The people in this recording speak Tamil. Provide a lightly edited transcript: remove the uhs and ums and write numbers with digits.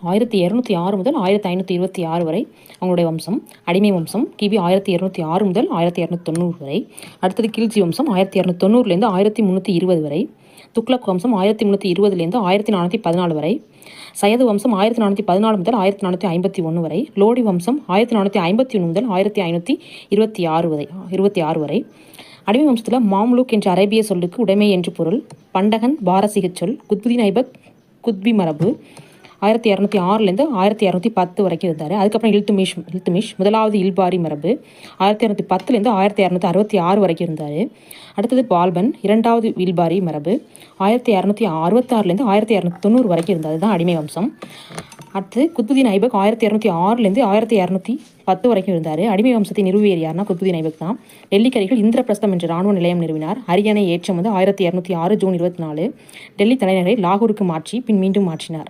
1206 முதல் 1526 வரை அவங்களுடைய வம்சம். அடிமை வம்சம் கிபி 1206 முதல் 1290 வரை. அடுத்தது கில்ஜி வம்சம் 1290லேருந்து 1320 வரை. துக்ளக் வம்சம் 1320லேருந்து 1414 வரை. சயது வம்சம் 1414 முதல் 1451 வரை. லோடி வம்சம் 1451 முதல் 1526 வரை. அடிமை வம்சத்தில் மாம்லுக் என்ற அரேபிய சொல்லுக்கு உடைமை என்று பொருள். பண்டகன் பாரசீக சொல். குத்புதீன் ஐபக் குத்பி மரபு 1206லேருந்து 1210 வரைக்கும் இருந்தார். அதுக்கப்புறம் இல்துமிஷ் முதலாவது இல்பாரி மரபு 1210லேருந்து 1266 வரைக்கும் இருந்தார். அடுத்தது பால்பன் இரண்டாவது இல்பாரி மரபு 1266லேருந்து 1290 வரைக்கும் இருந்தார். அதுதான் அடிமை வம்சம். அடுத்து குத்புதீன் ஐபக் 1206லேருந்து 1210 வரைக்கும் இருந்தார். அடிமை வம்சத்தை நிறுவியர் யாருன்னா குத்புதீன் ஐபக் தான். டெல்லிக்கரையில் இந்திரபிரஸ்தம் என்ற ராணுவ நிலையம் நிறுவினார். அரியணை ஏற்றம் 1206 ஜூன் 24. டெல்லி தலைநகரை லாகூருக்கு மாற்றி பின் மீண்டும் மாற்றினார்.